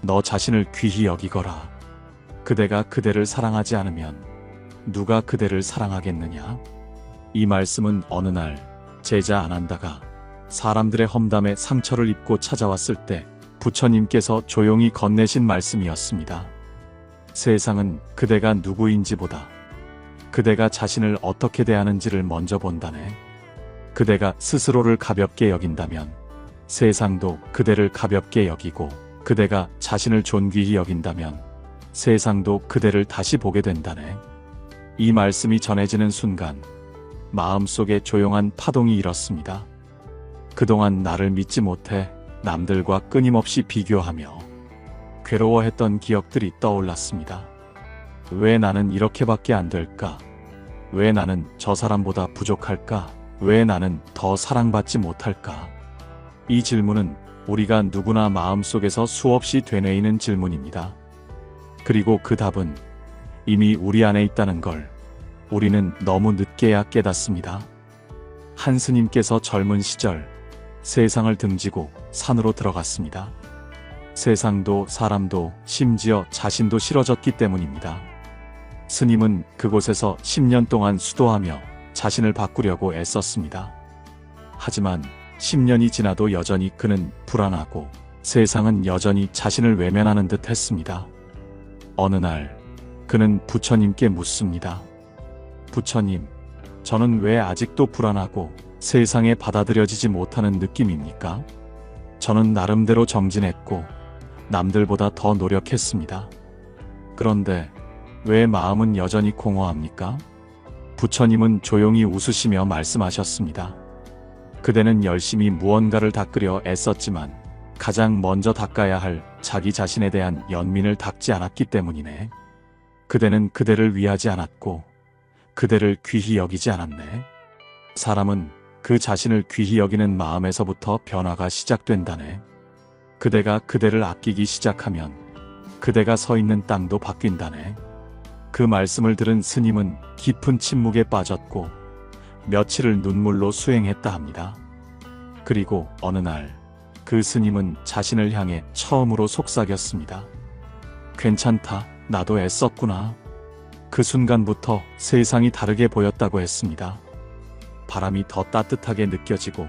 너 자신을 귀히 여기거라. 그대가 그대를 사랑하지 않으면 누가 그대를 사랑하겠느냐? 이 말씀은 어느 날 제자 아난다가 사람들의 험담에 상처를 입고 찾아왔을 때 부처님께서 조용히 건네신 말씀이었습니다. 세상은 그대가 누구인지보다 그대가 자신을 어떻게 대하는지를 먼저 본다네. 그대가 스스로를 가볍게 여긴다면 세상도 그대를 가볍게 여기고, 그대가 자신을 존귀히 여긴다면 세상도 그대를 다시 보게 된다네. 이 말씀이 전해지는 순간 마음속에 조용한 파동이 일었습니다. 그동안 나를 믿지 못해 남들과 끊임없이 비교하며 괴로워했던 기억들이 떠올랐습니다. 왜 나는 이렇게밖에 안 될까? 왜 나는 저 사람보다 부족할까? 왜 나는 더 사랑받지 못할까? 이 질문은 우리가 누구나 마음속에서 수없이 되뇌이는 질문입니다. 그리고 그 답은 이미 우리 안에 있다는 걸 우리는 너무 늦게야 깨닫습니다. 한 스님께서 젊은 시절 세상을 등지고 산으로 들어갔습니다. 세상도 사람도 심지어 자신도 싫어졌기 때문입니다. 스님은 그곳에서 10년 동안 수도하며 자신을 바꾸려고 애썼습니다. 하지만 10년이 지나도 여전히 그는 불안하고 세상은 여전히 자신을 외면하는 듯 했습니다. 어느 날 그는 부처님께 묻습니다. 부처님, 저는 왜 아직도 불안하고 세상에 받아들여지지 못하는 느낌입니까? 저는 나름대로 정진했고 남들보다 더 노력했습니다. 그런데 왜 마음은 여전히 공허합니까? 부처님은 조용히 웃으시며 말씀하셨습니다. 그대는 열심히 무언가를 닦으려 애썼지만 가장 먼저 닦아야 할 자기 자신에 대한 연민을 닦지 않았기 때문이네. 그대는 그대를 위하지 않았고 그대를 귀히 여기지 않았네. 사람은 그 자신을 귀히 여기는 마음에서부터 변화가 시작된다네. 그대가 그대를 아끼기 시작하면 그대가 서 있는 땅도 바뀐다네. 그 말씀을 들은 스님은 깊은 침묵에 빠졌고 며칠을 눈물로 수행했다 합니다. 그리고 어느 날 그 스님은 자신을 향해 처음으로 속삭였습니다. 괜찮다, 나도 애썼구나. 그 순간부터 세상이 다르게 보였다고 했습니다. 바람이 더 따뜻하게 느껴지고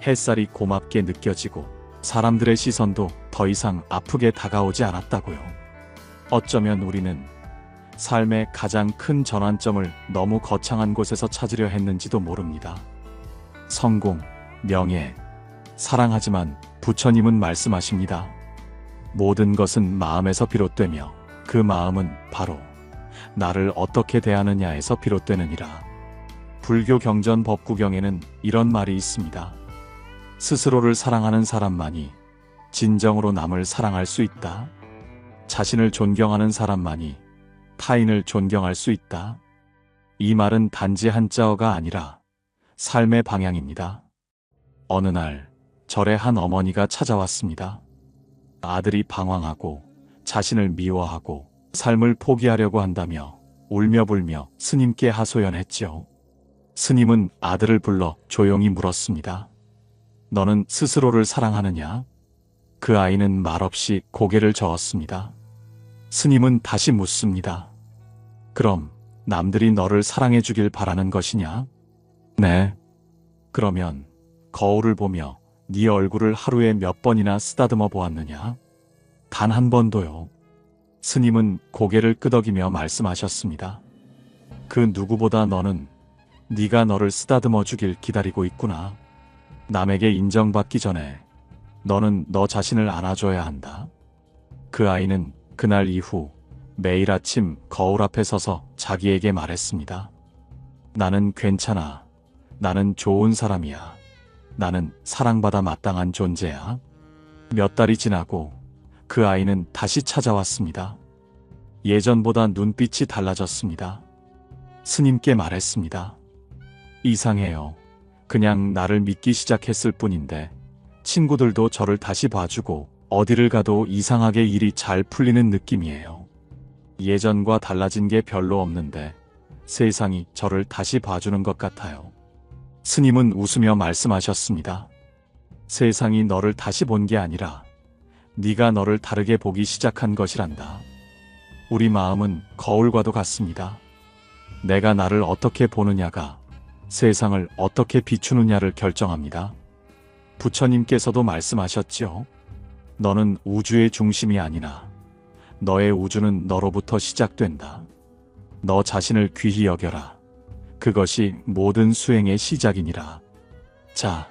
햇살이 고맙게 느껴지고 사람들의 시선도 더 이상 아프게 다가오지 않았다고요. 어쩌면 우리는 삶의 가장 큰 전환점을 너무 거창한 곳에서 찾으려 했는지도 모릅니다. 성공, 명예, 사랑하지만 부처님은 말씀하십니다. 모든 것은 마음에서 비롯되며 그 마음은 바로 나를 어떻게 대하느냐에서 비롯되느니라. 불교 경전 법구경에는 이런 말이 있습니다. 스스로를 사랑하는 사람만이 진정으로 남을 사랑할 수 있다. 자신을 존경하는 사람만이 타인을 존경할 수 있다. 이 말은 단지 한자어가 아니라 삶의 방향입니다. 어느 날 절에 한 어머니가 찾아왔습니다. 아들이 방황하고 자신을 미워하고 삶을 포기하려고 한다며 울며불며 스님께 하소연했지요. 스님은 아들을 불러 조용히 물었습니다. 너는 스스로를 사랑하느냐? 그 아이는 말없이 고개를 저었습니다. 스님은 다시 묻습니다. 그럼 남들이 너를 사랑해 주길 바라는 것이냐? 네. 그러면 거울을 보며 네 얼굴을 하루에 몇 번이나 쓰다듬어 보았느냐? 단 한 번도요. 스님은 고개를 끄덕이며 말씀하셨습니다. 그 누구보다 너는 네가 너를 쓰다듬어 주길 기다리고 있구나. 남에게 인정받기 전에 너는 너 자신을 안아줘야 한다. 그 아이는 그날 이후 매일 아침 거울 앞에 서서 자기에게 말했습니다. 나는 괜찮아. 나는 좋은 사람이야. 나는 사랑받아 마땅한 존재야. 몇 달이 지나고 그 아이는 다시 찾아왔습니다. 예전보다 눈빛이 달라졌습니다. 스님께 말했습니다. 이상해요. 그냥 나를 믿기 시작했을 뿐인데 친구들도 저를 다시 봐주고 어디를 가도 이상하게 일이 잘 풀리는 느낌이에요. 예전과 달라진 게 별로 없는데 세상이 저를 다시 봐주는 것 같아요. 스님은 웃으며 말씀하셨습니다. 세상이 너를 다시 본 게 아니라 네가 너를 다르게 보기 시작한 것이란다. 우리 마음은 거울과도 같습니다. 내가 나를 어떻게 보느냐가 세상을 어떻게 비추느냐를 결정합니다. 부처님께서도 말씀하셨지요. 너는 우주의 중심이 아니나 너의 우주는 너로부터 시작된다. 너 자신을 귀히 여겨라. 그것이 모든 수행의 시작이니라. 자,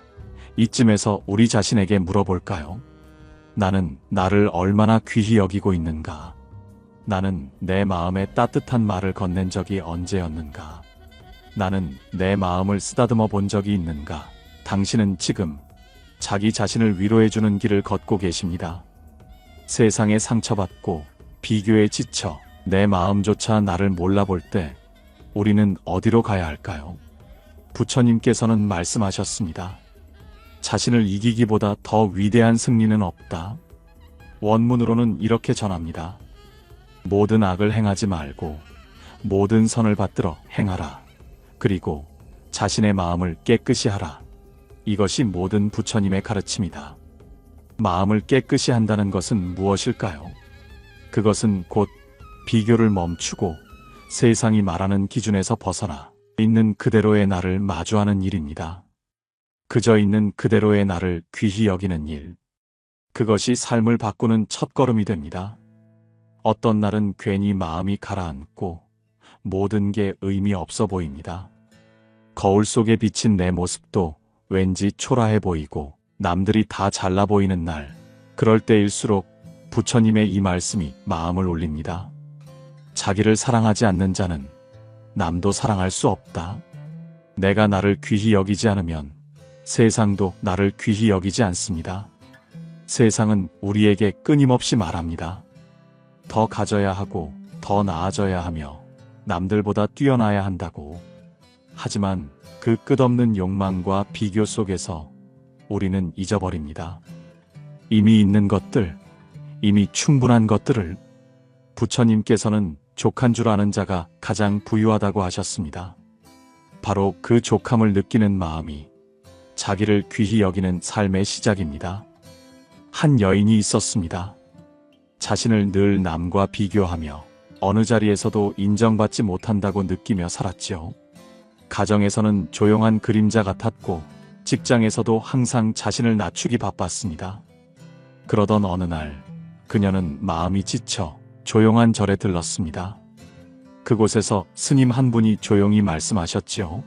이쯤에서 우리 자신에게 물어볼까요? 나는 나를 얼마나 귀히 여기고 있는가? 나는 내 마음에 따뜻한 말을 건넨 적이 언제였는가? 나는 내 마음을 쓰다듬어 본 적이 있는가? 당신은 지금 자기 자신을 위로해주는 길을 걷고 계십니다. 세상에 상처받고 비교에 지쳐 내 마음조차 나를 몰라볼 때 우리는 어디로 가야 할까요? 부처님께서는 말씀하셨습니다. 자신을 이기기보다 더 위대한 승리는 없다. 원문으로는 이렇게 전합니다. 모든 악을 행하지 말고 모든 선을 받들어 행하라. 그리고 자신의 마음을 깨끗이 하라. 이것이 모든 부처님의 가르침이다. 마음을 깨끗이 한다는 것은 무엇일까요? 그것은 곧 비교를 멈추고 세상이 말하는 기준에서 벗어나 있는 그대로의 나를 마주하는 일입니다. 그저 있는 그대로의 나를 귀히 여기는 일. 그것이 삶을 바꾸는 첫걸음이 됩니다. 어떤 날은 괜히 마음이 가라앉고 모든 게 의미 없어 보입니다. 거울 속에 비친 내 모습도 왠지 초라해 보이고 남들이 다 잘나 보이는 날, 그럴 때일수록 부처님의 이 말씀이 마음을 울립니다. 자기를 사랑하지 않는 자는 남도 사랑할 수 없다. 내가 나를 귀히 여기지 않으면 세상도 나를 귀히 여기지 않습니다. 세상은 우리에게 끊임없이 말합니다. 더 가져야 하고 더 나아져야 하며 남들보다 뛰어나야 한다고. 하지만 그 끝없는 욕망과 비교 속에서 우리는 잊어버립니다. 이미 있는 것들, 이미 충분한 것들을. 부처님께서는 족한 줄 아는 자가 가장 부유하다고 하셨습니다. 바로 그 족함을 느끼는 마음이 자기를 귀히 여기는 삶의 시작입니다. 한 여인이 있었습니다. 자신을 늘 남과 비교하며 어느 자리에서도 인정받지 못한다고 느끼며 살았지요. 가정에서는 조용한 그림자 같았고 직장에서도 항상 자신을 낮추기 바빴습니다. 그러던 어느 날 그녀는 마음이 지쳐 조용한 절에 들렀습니다. 그곳에서 스님 한 분이 조용히 말씀하셨지요.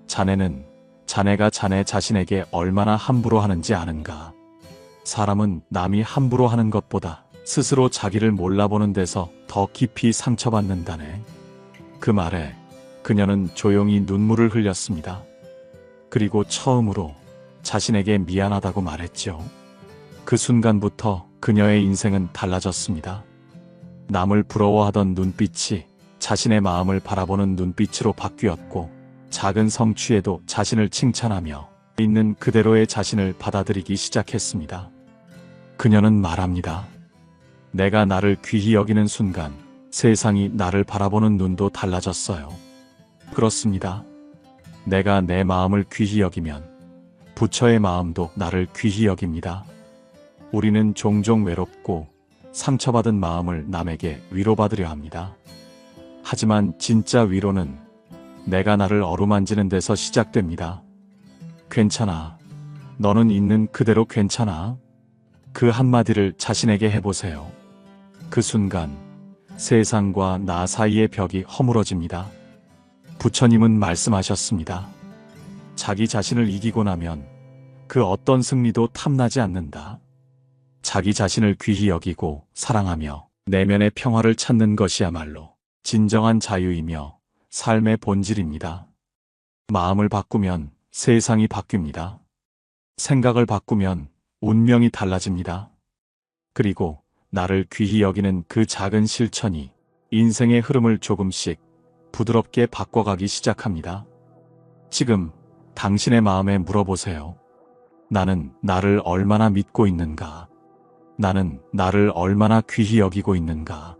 자네는 자네가 자네 자신에게 얼마나 함부로 하는지 아는가? 사람은 남이 함부로 하는 것보다 스스로 자기를 몰라보는 데서 더 깊이 상처받는다네. 그 말에 그녀는 조용히 눈물을 흘렸습니다. 그리고 처음으로 자신에게 미안하다고 말했죠. 그 순간부터 그녀의 인생은 달라졌습니다. 남을 부러워하던 눈빛이 자신의 마음을 바라보는 눈빛으로 바뀌었고, 작은 성취에도 자신을 칭찬하며 있는 그대로의 자신을 받아들이기 시작했습니다. 그녀는 말합니다. 내가 나를 귀히 여기는 순간 세상이 나를 바라보는 눈도 달라졌어요. 그렇습니다. 내가 내 마음을 귀히 여기면 부처의 마음도 나를 귀히 여깁니다. 우리는 종종 외롭고 상처받은 마음을 남에게 위로받으려 합니다. 하지만 진짜 위로는 내가 나를 어루만지는 데서 시작됩니다. 괜찮아. 너는 있는 그대로 괜찮아. 그 한마디를 자신에게 해보세요. 그 순간 세상과 나 사이의 벽이 허물어집니다. 부처님은 말씀하셨습니다. 자기 자신을 이기고 나면 그 어떤 승리도 탐나지 않는다. 자기 자신을 귀히 여기고 사랑하며 내면의 평화를 찾는 것이야말로 진정한 자유이며 삶의 본질입니다. 마음을 바꾸면 세상이 바뀝니다. 생각을 바꾸면 운명이 달라집니다. 그리고 나를 귀히 여기는 그 작은 실천이 인생의 흐름을 조금씩 부드럽게 바꿔가기 시작합니다. 지금 당신의 마음에 물어보세요. 나는 나를 얼마나 믿고 있는가? 나는 나를 얼마나 귀히 여기고 있는가?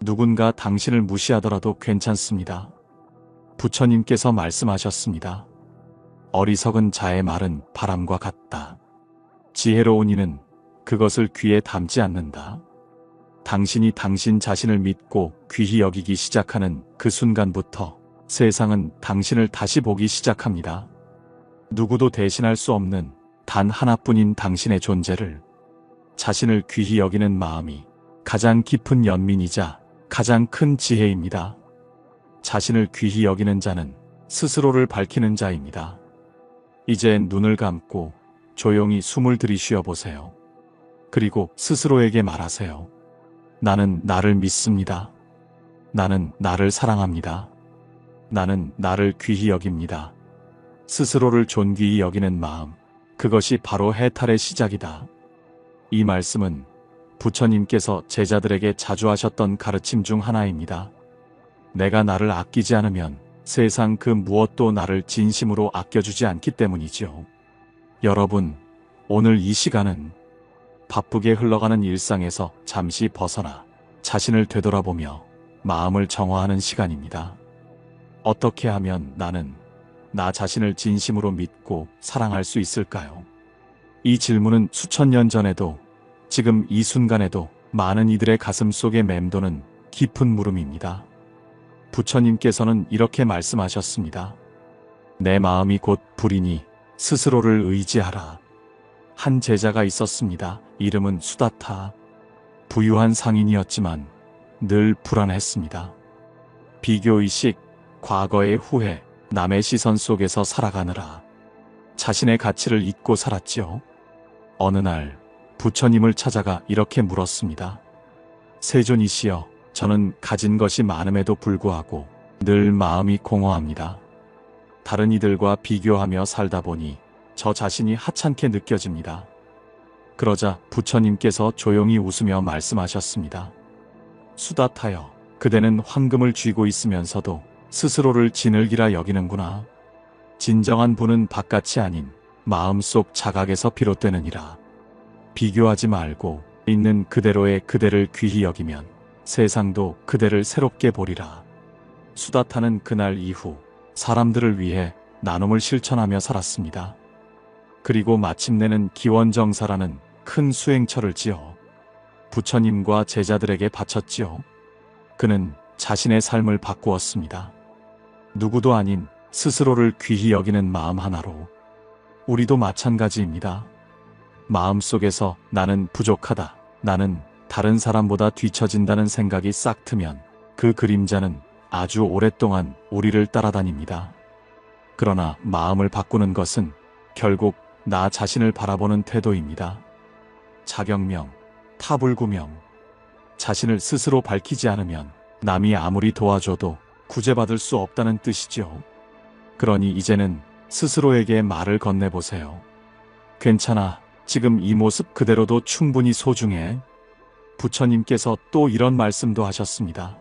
누군가 당신을 무시하더라도 괜찮습니다. 부처님께서 말씀하셨습니다. 어리석은 자의 말은 바람과 같다. 지혜로운 이는 그것을 귀에 담지 않는다. 당신이 당신 자신을 믿고 귀히 여기기 시작하는 그 순간부터 세상은 당신을 다시 보기 시작합니다. 누구도 대신할 수 없는 단 하나뿐인 당신의 존재를, 자신을 귀히 여기는 마음이 가장 깊은 연민이자 가장 큰 지혜입니다. 자신을 귀히 여기는 자는 스스로를 밝히는 자입니다. 이제 눈을 감고 조용히 숨을 들이쉬어 보세요. 그리고 스스로에게 말하세요. 나는 나를 믿습니다. 나는 나를 사랑합니다. 나는 나를 귀히 여깁니다. 스스로를 존귀히 여기는 마음, 그것이 바로 해탈의 시작이다. 이 말씀은 부처님께서 제자들에게 자주 하셨던 가르침 중 하나입니다. 내가 나를 아끼지 않으면 세상 그 무엇도 나를 진심으로 아껴주지 않기 때문이지요. 여러분, 오늘 이 시간은 바쁘게 흘러가는 일상에서 잠시 벗어나 자신을 되돌아보며 마음을 정화하는 시간입니다. 어떻게 하면 나는 나 자신을 진심으로 믿고 사랑할 수 있을까요? 이 질문은 수천 년 전에도 지금 이 순간에도 많은 이들의 가슴 속에 맴도는 깊은 물음입니다. 부처님께서는 이렇게 말씀하셨습니다. 내 마음이 곧 불이니 스스로를 의지하라. 한 제자가 있었습니다. 이름은 수다타. 부유한 상인이었지만 늘 불안했습니다. 비교의식, 과거의 후회, 남의 시선 속에서 살아가느라 자신의 가치를 잊고 살았지요. 어느 날 부처님을 찾아가 이렇게 물었습니다. 세존이시여, 저는 가진 것이 많음에도 불구하고 늘 마음이 공허합니다. 다른 이들과 비교하며 살다 보니 저 자신이 하찮게 느껴집니다. 그러자 부처님께서 조용히 웃으며 말씀하셨습니다. 수다타여, 그대는 황금을 쥐고 있으면서도 스스로를 지늘기라 여기는구나. 진정한 부는 바깥이 아닌 마음속 자각에서 비롯되느니라. 비교하지 말고 있는 그대로의 그대를 귀히 여기면 세상도 그대를 새롭게 보리라. 수다타는 그날 이후 사람들을 위해 나눔을 실천하며 살았습니다. 그리고 마침내는 기원정사라는 큰 수행처를 지어 부처님과 제자들에게 바쳤지요. 그는 자신의 삶을 바꾸었습니다. 누구도 아닌 스스로를 귀히 여기는 마음 하나로. 우리도 마찬가지입니다. 마음속에서 나는 부족하다, 나는 다른 사람보다 뒤처진다는 생각이 싹 트면 그 그림자는 아주 오랫동안 우리를 따라다닙니다. 그러나 마음을 바꾸는 것은 결국 나 자신을 바라보는 태도입니다. 자경명, 타불구명. 자신을 스스로 밝히지 않으면 남이 아무리 도와줘도 구제받을 수 없다는 뜻이죠. 그러니 이제는 스스로에게 말을 건네보세요. 괜찮아. 지금 이 모습 그대로도 충분히 소중해. 부처님께서 또 이런 말씀도 하셨습니다.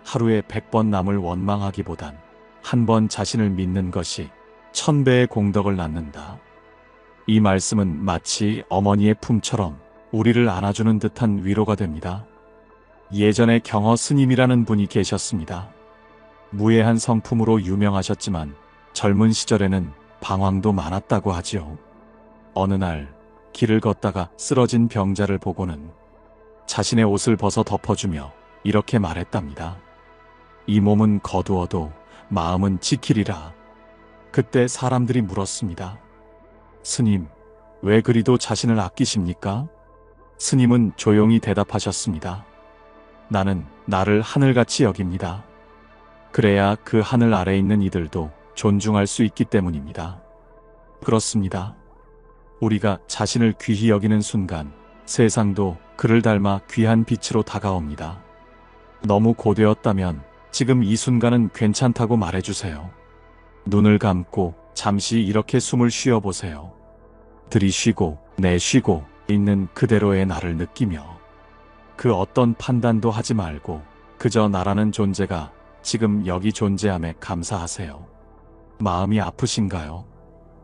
하루에 100번 남을 원망하기보단 한 번 자신을 믿는 것이 1000배의 공덕을 낳는다. 이 말씀은 마치 어머니의 품처럼 우리를 안아주는 듯한 위로가 됩니다. 예전에 경허 스님이라는 분이 계셨습니다. 무해한 성품으로 유명하셨지만 젊은 시절에는 방황도 많았다고 하지요. 어느 날 길을 걷다가 쓰러진 병자를 보고는 자신의 옷을 벗어 덮어주며 이렇게 말했답니다. 이 몸은 거두어도 마음은 지키리라. 그때 사람들이 물었습니다. 스님, 왜 그리도 자신을 아끼십니까? 스님은 조용히 대답하셨습니다. 나는 나를 하늘같이 여깁니다. 그래야 그 하늘 아래에 있는 이들도 존중할 수 있기 때문입니다. 그렇습니다. 우리가 자신을 귀히 여기는 순간 세상도 그를 닮아 귀한 빛으로 다가옵니다. 너무 고되었다면 지금 이 순간은 괜찮다고 말해주세요. 눈을 감고 잠시 이렇게 숨을 쉬어보세요. 들이쉬고 내쉬고 있는 그대로의 나를 느끼며 그 어떤 판단도 하지 말고 그저 나라는 존재가 지금 여기 존재함에 감사하세요. 마음이 아프신가요?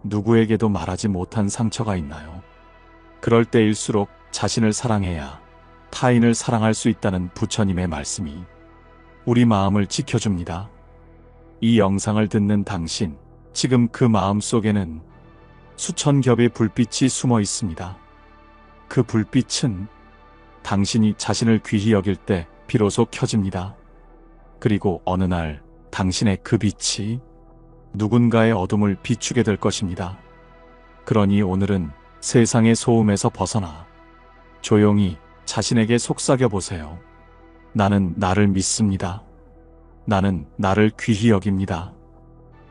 누구에게도 말하지 못한 상처가 있나요? 그럴 때일수록 자신을 사랑해야 타인을 사랑할 수 있다는 부처님의 말씀이 우리 마음을 지켜줍니다. 이 영상을 듣는 당신, 지금 그 마음 속에는 수천 겹의 불빛이 숨어 있습니다. 그 불빛은 당신이 자신을 귀히 여길 때 비로소 켜집니다. 그리고 어느 날 당신의 그 빛이 누군가의 어둠을 비추게 될 것입니다. 그러니 오늘은 세상의 소음에서 벗어나 조용히 자신에게 속삭여 보세요. 나는 나를 믿습니다. 나는 나를 귀히 여깁니다.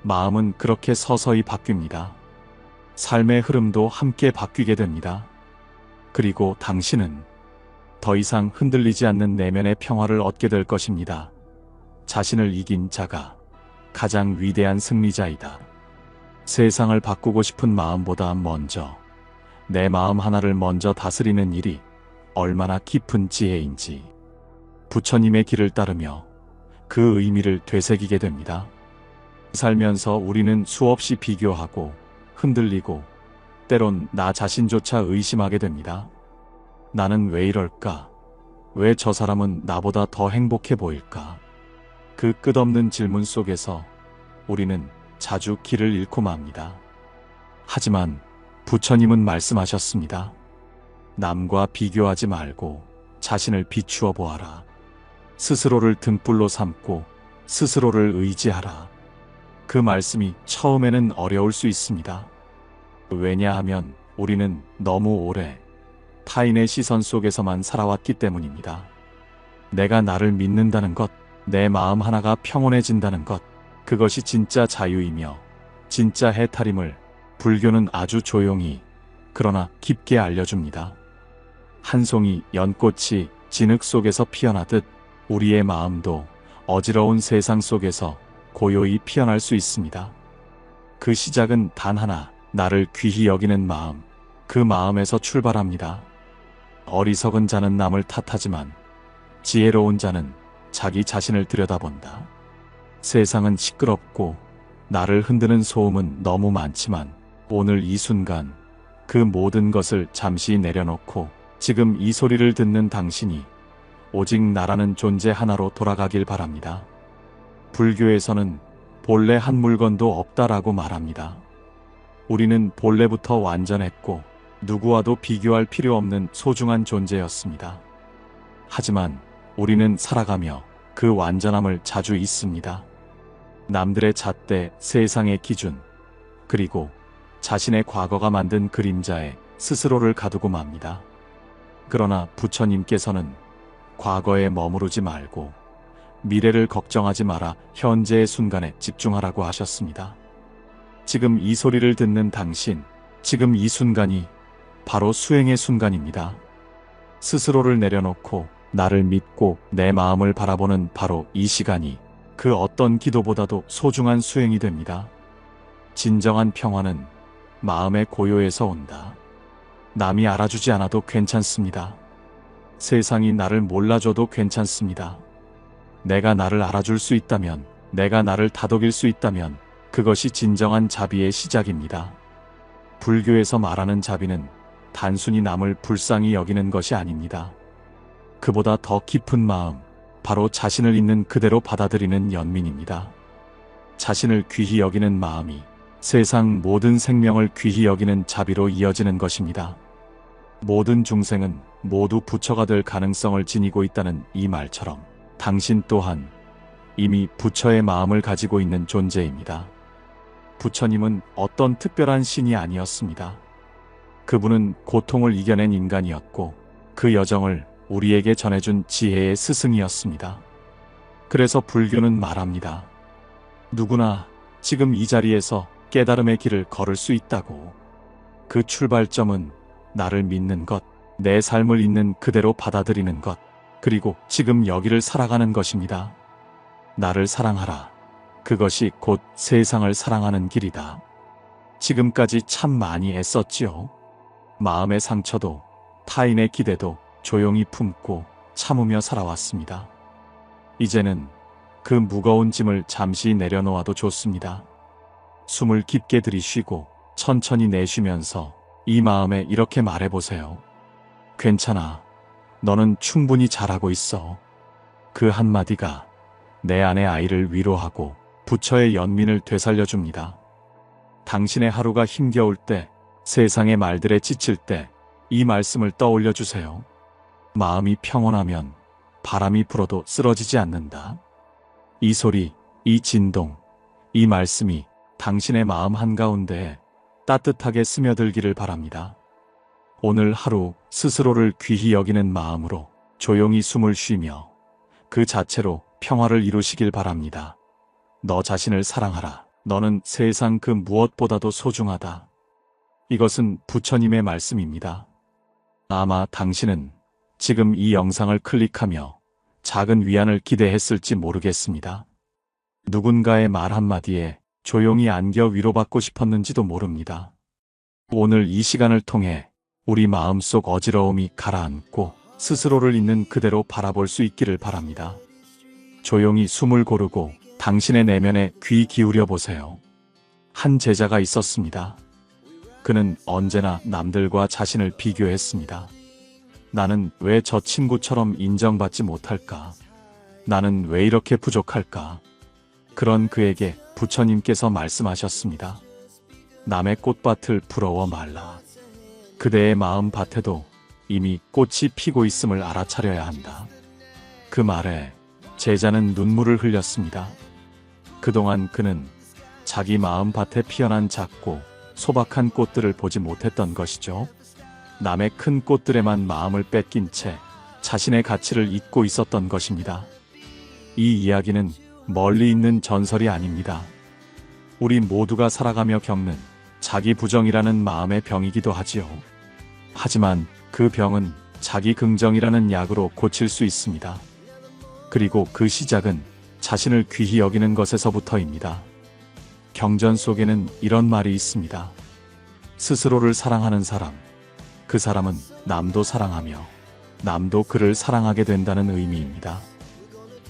마음은 그렇게 서서히 바뀝니다. 삶의 흐름도 함께 바뀌게 됩니다. 그리고 당신은 더 이상 흔들리지 않는 내면의 평화를 얻게 될 것입니다. 자신을 이긴 자가 가장 위대한 승리자이다. 세상을 바꾸고 싶은 마음보다 먼저 내 마음 하나를 먼저 다스리는 일이 얼마나 깊은 지혜인지 부처님의 길을 따르며 그 의미를 되새기게 됩니다. 살면서 우리는 수없이 비교하고 흔들리고 때론 나 자신조차 의심하게 됩니다. 나는 왜 이럴까? 왜 저 사람은 나보다 더 행복해 보일까? 그 끝없는 질문 속에서 우리는 자주 길을 잃고 맙니다. 하지만 부처님은 말씀하셨습니다. 남과 비교하지 말고 자신을 비추어 보아라. 스스로를 등불로 삼고 스스로를 의지하라. 그 말씀이 처음에는 어려울 수 있습니다. 왜냐하면 우리는 너무 오래 타인의 시선 속에서만 살아왔기 때문입니다. 내가 나를 믿는다는 것, 내 마음 하나가 평온해진다는 것, 그것이 진짜 자유이며 진짜 해탈임을 불교는 아주 조용히 그러나 깊게 알려줍니다. 한 송이 연꽃이 진흙 속에서 피어나듯 우리의 마음도 어지러운 세상 속에서 고요히 피어날 수 있습니다. 그 시작은 단 하나, 나를 귀히 여기는 마음, 그 마음에서 출발합니다. 어리석은 자는 남을 탓하지만 지혜로운 자는 자기 자신을 들여다본다. 세상은 시끄럽고 나를 흔드는 소음은 너무 많지만 오늘 이 순간 그 모든 것을 잠시 내려놓고 지금 이 소리를 듣는 당신이 오직 나라는 존재 하나로 돌아가길 바랍니다. 불교에서는 본래 한 물건도 없다라고 말합니다. 우리는 본래부터 완전했고 누구와도 비교할 필요 없는 소중한 존재였습니다. 하지만 우리는 살아가며 그 완전함을 자주 잊습니다. 남들의 잣대, 세상의 기준, 그리고 자신의 과거가 만든 그림자에 스스로를 가두고 맙니다. 그러나 부처님께서는 과거에 머무르지 말고 미래를 걱정하지 마라, 현재의 순간에 집중하라고 하셨습니다. 지금 이 소리를 듣는 당신, 지금 이 순간이 바로 수행의 순간입니다. 스스로를 내려놓고 나를 믿고 내 마음을 바라보는 바로 이 시간이 그 어떤 기도보다도 소중한 수행이 됩니다. 진정한 평화는 마음의 고요에서 온다. 남이 알아주지 않아도 괜찮습니다. 세상이 나를 몰라줘도 괜찮습니다. 내가 나를 알아줄 수 있다면, 내가 나를 다독일 수 있다면 그것이 진정한 자비의 시작입니다. 불교에서 말하는 자비는 단순히 남을 불쌍히 여기는 것이 아닙니다. 그보다 더 깊은 마음, 바로 자신을 있는 그대로 받아들이는 연민입니다. 자신을 귀히 여기는 마음이 세상 모든 생명을 귀히 여기는 자비로 이어지는 것입니다. 모든 중생은 모두 부처가 될 가능성을 지니고 있다는 이 말처럼 당신 또한 이미 부처의 마음을 가지고 있는 존재입니다. 부처님은 어떤 특별한 신이 아니었습니다. 그분은 고통을 이겨낸 인간이었고 그 여정을 우리에게 전해준 지혜의 스승이었습니다. 그래서 불교는 말합니다. 누구나 지금 이 자리에서 깨달음의 길을 걸을 수 있다고. 그 출발점은 나를 믿는 것, 내 삶을 있는 그대로 받아들이는 것, 그리고 지금 여기를 살아가는 것입니다. 나를 사랑하라. 그것이 곧 세상을 사랑하는 길이다. 지금까지 참 많이 애썼지요. 마음의 상처도 타인의 기대도 조용히 품고 참으며 살아왔습니다. 이제는 그 무거운 짐을 잠시 내려놓아도 좋습니다. 숨을 깊게 들이쉬고 천천히 내쉬면서 이 마음에 이렇게 말해보세요. 괜찮아. 너는 충분히 잘하고 있어. 그 한마디가 내 안의 아이를 위로하고 부처의 연민을 되살려줍니다. 당신의 하루가 힘겨울 때, 세상의 말들에 지칠 때, 이 말씀을 떠올려 주세요. 마음이 평온하면 바람이 불어도 쓰러지지 않는다. 이 소리, 이 진동, 이 말씀이 당신의 마음 한가운데에 따뜻하게 스며들기를 바랍니다. 오늘 하루 스스로를 귀히 여기는 마음으로 조용히 숨을 쉬며 그 자체로 평화를 이루시길 바랍니다. 너 자신을 사랑하라. 너는 세상 그 무엇보다도 소중하다. 이것은 부처님의 말씀입니다. 아마 당신은 지금 이 영상을 클릭하며 작은 위안을 기대했을지 모르겠습니다. 누군가의 말 한마디에 조용히 안겨 위로받고 싶었는지도 모릅니다. 오늘 이 시간을 통해 우리 마음속 어지러움이 가라앉고 스스로를 있는 그대로 바라볼 수 있기를 바랍니다. 조용히 숨을 고르고 당신의 내면에 귀 기울여 보세요. 한 제자가 있었습니다. 그는 언제나 남들과 자신을 비교했습니다. 나는 왜 저 친구처럼 인정받지 못할까? 나는 왜 이렇게 부족할까? 그런 그에게 부처님께서 말씀하셨습니다. 남의 꽃밭을 부러워 말라. 그대의 마음 밭에도 이미 꽃이 피고 있음을 알아차려야 한다. 그 말에 제자는 눈물을 흘렸습니다. 그동안 그는 자기 마음 밭에 피어난 작고 소박한 꽃들을 보지 못했던 것이죠. 남의 큰 꽃들에만 마음을 뺏긴 채 자신의 가치를 잊고 있었던 것입니다. 이 이야기는 멀리 있는 전설이 아닙니다. 우리 모두가 살아가며 겪는 자기 부정이라는 마음의 병이기도 하지요. 하지만 그 병은 자기 긍정이라는 약으로 고칠 수 있습니다. 그리고 그 시작은 자신을 귀히 여기는 것에서부터입니다. 경전 속에는 이런 말이 있습니다. 스스로를 사랑하는 사람, 그 사람은 남도 사랑하며 남도 그를 사랑하게 된다는 의미입니다.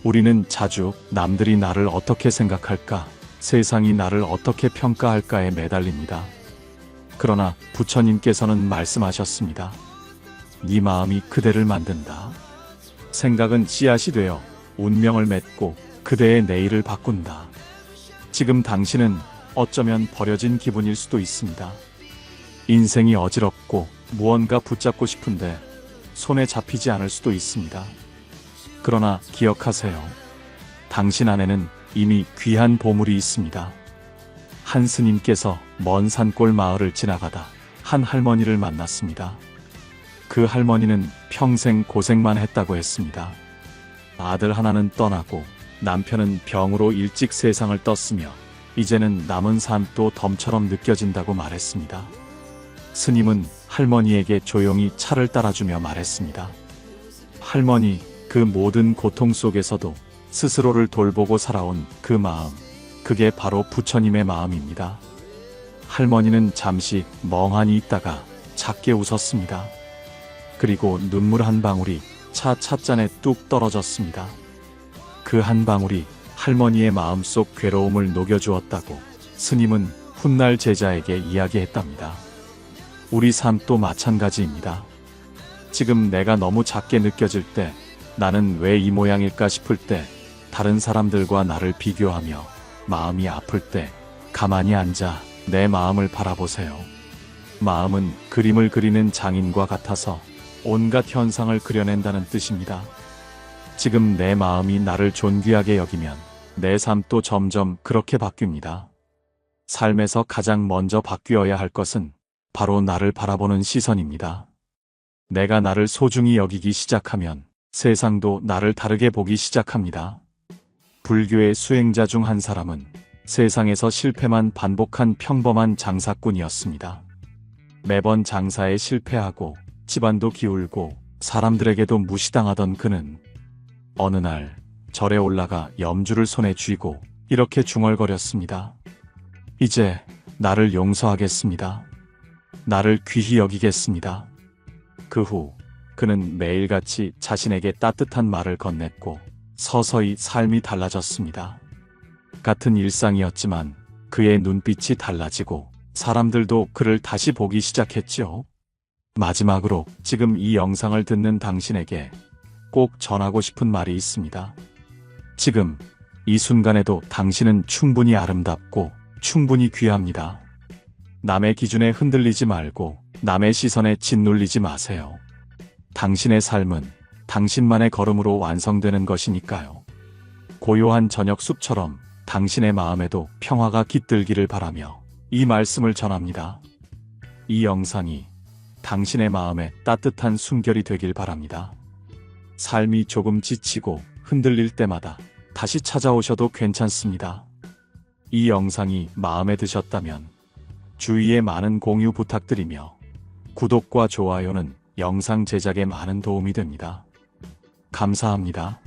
우리는 자주 남들이 나를 어떻게 생각할까, 세상이 나를 어떻게 평가할까에 매달립니다. 그러나 부처님께서는 말씀하셨습니다. 네 마음이 그대를 만든다. 생각은 씨앗이 되어 운명을 맺고 그대의 내일을 바꾼다. 지금 당신은 어쩌면 버려진 기분일 수도 있습니다. 인생이 어지럽고 무언가 붙잡고 싶은데 손에 잡히지 않을 수도 있습니다. 그러나 기억하세요. 당신 안에는 이미 귀한 보물이 있습니다. 한 스님께서 먼 산골 마을을 지나가다 한 할머니를 만났습니다. 그 할머니는 평생 고생만 했다고 했습니다. 아들 하나는 떠나고 남편은 병으로 일찍 세상을 떴으며 이제는 남은 삶도 덤처럼 느껴진다고 말했습니다. 스님은 할머니에게 조용히 차를 따라주며 말했습니다. 할머니, 그 모든 고통 속에서도 스스로를 돌보고 살아온 그 마음, 그게 바로 부처님의 마음입니다. 할머니는 잠시 멍하니 있다가 작게 웃었습니다. 그리고 눈물 한 방울이 차 찻잔에 뚝 떨어졌습니다. 그 한 방울이 할머니의 마음속 괴로움을 녹여주었다고 스님은 훗날 제자에게 이야기했답니다. 우리 삶도 마찬가지입니다. 지금 내가 너무 작게 느껴질 때, 나는 왜 이 모양일까 싶을 때, 다른 사람들과 나를 비교하며 마음이 아플 때 가만히 앉아 내 마음을 바라보세요. 마음은 그림을 그리는 장인과 같아서 온갖 현상을 그려낸다는 뜻입니다. 지금 내 마음이 나를 존귀하게 여기면 내 삶도 점점 그렇게 바뀝니다. 삶에서 가장 먼저 바뀌어야 할 것은 바로 나를 바라보는 시선입니다. 내가 나를 소중히 여기기 시작하면 세상도 나를 다르게 보기 시작합니다. 불교의 수행자 중 한 사람은 세상에서 실패만 반복한 평범한 장사꾼이었습니다. 매번 장사에 실패하고 집안도 기울고 사람들에게도 무시당하던 그는 어느 날 절에 올라가 염주를 손에 쥐고 이렇게 중얼거렸습니다. 이제 나를 용서하겠습니다. 나를 귀히 여기겠습니다. 그 후 그는 매일같이 자신에게 따뜻한 말을 건넸고 서서히 삶이 달라졌습니다. 같은 일상이었지만 그의 눈빛이 달라지고 사람들도 그를 다시 보기 시작했지요. 마지막으로 지금 이 영상을 듣는 당신에게 꼭 전하고 싶은 말이 있습니다. 지금 이 순간에도 당신은 충분히 아름답고 충분히 귀합니다. 남의 기준에 흔들리지 말고 남의 시선에 짓눌리지 마세요. 당신의 삶은 당신만의 걸음으로 완성되는 것이니까요. 고요한 저녁 숲처럼 당신의 마음에도 평화가 깃들기를 바라며 이 말씀을 전합니다. 이 영상이 당신의 마음에 따뜻한 숨결이 되길 바랍니다. 삶이 조금 지치고 흔들릴 때마다 다시 찾아오셔도 괜찮습니다. 이 영상이 마음에 드셨다면 주위에 많은 공유 부탁드리며 구독과 좋아요는 영상 제작에 많은 도움이 됩니다. 감사합니다.